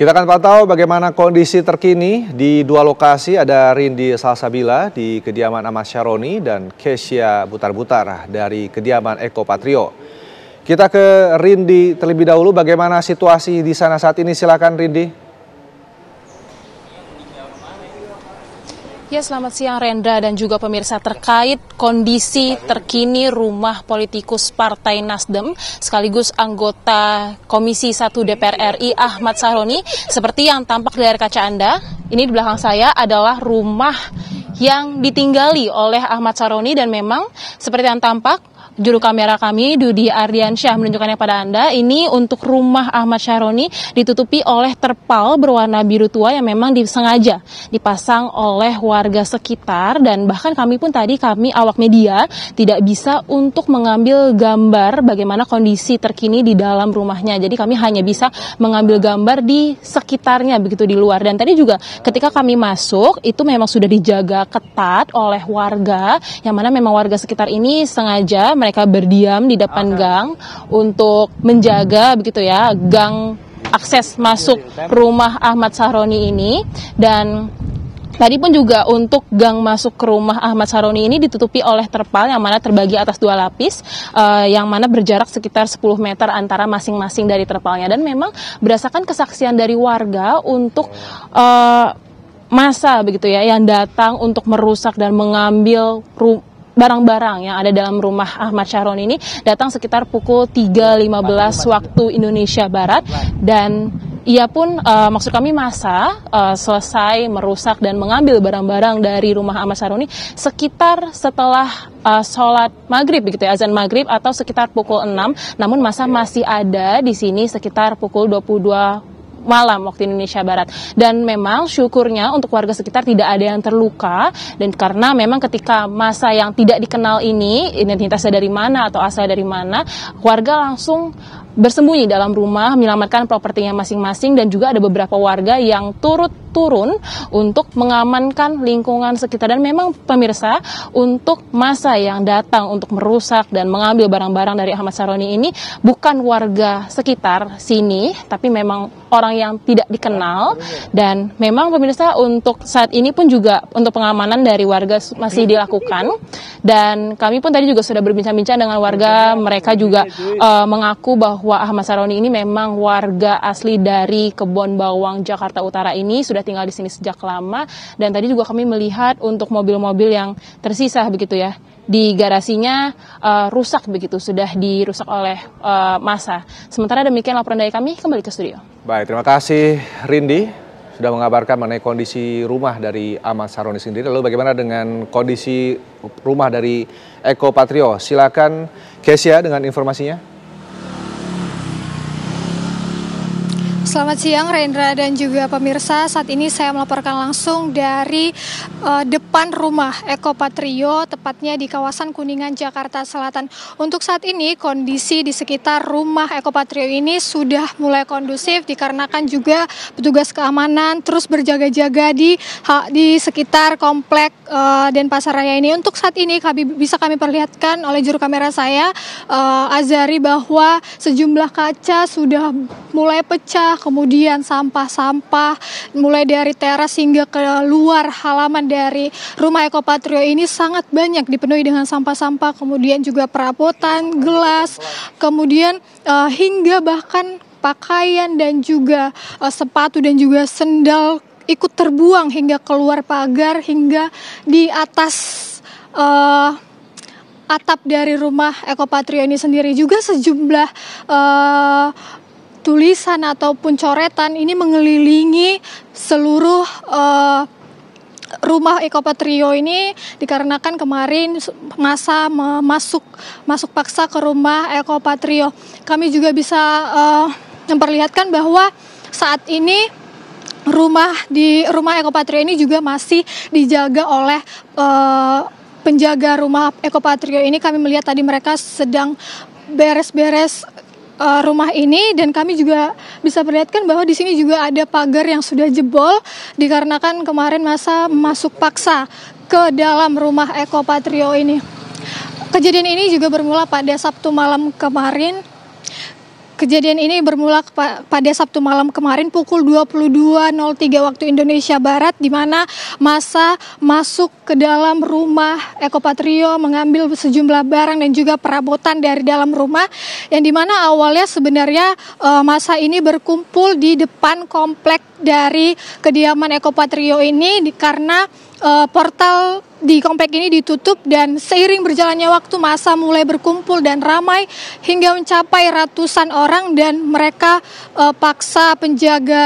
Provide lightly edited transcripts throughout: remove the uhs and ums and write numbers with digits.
Kita akan pantau bagaimana kondisi terkini di dua lokasi, ada Rindi Salsabila di kediaman Ahmad Syaroni dan Kesia Butar-Butar dari kediaman Eko Patrio. Kita ke Rindi terlebih dahulu, bagaimana situasi di sana saat ini, silakan Rindi. Ya, selamat siang Rendra dan juga pemirsa. Terkait kondisi terkini rumah politikus Partai Nasdem sekaligus anggota Komisi 1 DPR RI Ahmad Syaroni, seperti yang tampak dari kaca Anda, ini di belakang saya adalah rumah yang ditinggali oleh Ahmad Syaroni dan memang seperti yang tampak juru kamera kami Dudi Ardiansyah menunjukkannya pada Anda, ini untuk rumah Ahmad Syaroni ditutupi oleh terpal berwarna biru tua yang memang disengaja dipasang oleh warga sekitar, dan bahkan kami awak media tidak bisa untuk mengambil gambar bagaimana kondisi terkini di dalam rumahnya. Jadi kami hanya bisa mengambil gambar di sekitarnya begitu di luar, dan tadi juga ketika kami masuk itu memang sudah dijaga ketat oleh warga, yang mana memang warga sekitar ini sengaja mereka berdiam di depan gang untuk menjaga begitu ya gang akses masuk rumah Ahmad Syaroni ini. Dan tadi pun juga untuk gang masuk ke rumah Ahmad Syaroni ini ditutupi oleh terpal yang mana terbagi atas 2 lapis, yang mana berjarak sekitar 10 meter antara masing-masing dari terpalnya. Dan memang berdasarkan kesaksian dari warga untuk masa begitu ya yang datang untuk merusak dan mengambil barang-barang yang ada dalam rumah Ahmad Syaroni ini datang sekitar pukul 3.15 waktu Indonesia Barat, dan ia pun maksud kami masa selesai merusak dan mengambil barang-barang dari rumah Ahmad Syaroni sekitar setelah sholat maghrib begitu ya, azan maghrib atau sekitar pukul 6, namun masa masih ada di sini sekitar pukul 22 malam waktu Indonesia Barat. Dan memang syukurnya untuk warga sekitar tidak ada yang terluka, dan karena memang ketika masa yang tidak dikenal ini identitasnya dari mana atau asal dari mana, warga langsung bersembunyi dalam rumah menyelamatkan propertinya masing-masing, dan juga ada beberapa warga yang turun untuk mengamankan lingkungan sekitar. Dan memang pemirsa, untuk masa yang datang untuk merusak dan mengambil barang-barang dari Ahmad Syaroni ini bukan warga sekitar sini, tapi memang orang yang tidak dikenal. Dan memang pemirsa, untuk saat ini pun juga untuk pengamanan dari warga masih dilakukan, dan kami pun tadi juga sudah berbincang-bincang dengan warga. Mereka juga mengaku bahwa Ahmad Syaroni ini memang warga asli dari Kebon Bawang Jakarta Utara ini, sudah tinggal di sini sejak lama. Dan tadi juga kami melihat untuk mobil-mobil yang tersisa begitu ya di garasinya rusak begitu, sudah dirusak oleh massa. Sementara demikian laporan dari kami, kembali ke studio. Baik, terima kasih Rindi sudah mengabarkan mengenai kondisi rumah dari Ahmad Syaroni sendiri. Lalu bagaimana dengan kondisi rumah dari Eko Patrio? Silakan Kesia dengan informasinya. Selamat siang Rendra dan juga pemirsa. Saat ini saya melaporkan langsung dari depan rumah Eko Patrio, tepatnya di kawasan Kuningan, Jakarta Selatan. Untuk saat ini kondisi di sekitar rumah Eko Patrio ini sudah mulai kondusif, dikarenakan juga petugas keamanan terus berjaga-jaga di sekitar komplek Denpasar Raya ini. Untuk saat ini bisa kami perlihatkan oleh juru kamera saya Azari, bahwa sejumlah kaca sudah mulai pecah. Kemudian sampah-sampah mulai dari teras hingga ke luar halaman dari rumah Eko Patrio ini sangat banyak dipenuhi dengan sampah-sampah, kemudian juga perabotan, gelas, kemudian hingga bahkan pakaian dan juga sepatu dan juga sendal ikut terbuang hingga keluar pagar hingga di atas atap dari rumah Eko Patrio ini sendiri. Juga sejumlah tulisan ataupun coretan ini mengelilingi seluruh rumah Eko Patrio ini, dikarenakan kemarin masa masuk paksa ke rumah Eko Patrio. Kami juga bisa memperlihatkan bahwa saat ini rumah Eko Patrio ini juga masih dijaga oleh penjaga rumah Eko Patrio ini. Kami melihat tadi mereka sedang beres-beres rumah ini, dan kami juga bisa perlihatkan bahwa di sini juga ada pagar yang sudah jebol dikarenakan kemarin masa masuk paksa ke dalam rumah Eko Patrio ini. Kejadian ini juga bermula pada Sabtu malam kemarin Kejadian ini bermula pada Sabtu malam kemarin pukul 22.03 waktu Indonesia Barat, di mana massa masuk ke dalam rumah Eko Patrio mengambil sejumlah barang dan juga perabotan dari dalam rumah, yang dimana awalnya sebenarnya massa ini berkumpul di depan komplek dari kediaman Eko Patrio ini karena portal di komplek ini ditutup, dan seiring berjalannya waktu massa mulai berkumpul dan ramai hingga mencapai ratusan orang, dan mereka paksa penjaga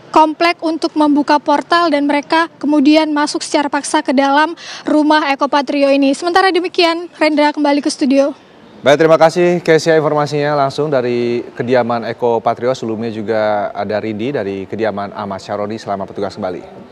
komplek untuk membuka portal dan mereka kemudian masuk secara paksa ke dalam rumah Eko Patrio ini. Sementara demikian, Rendra kembali ke studio. Baik, terima kasih Kesia informasinya langsung dari kediaman Eko Patrio. Sebelumnya juga ada Rindi dari kediaman Ahmad Syaroni. Selamat bertugas kembali.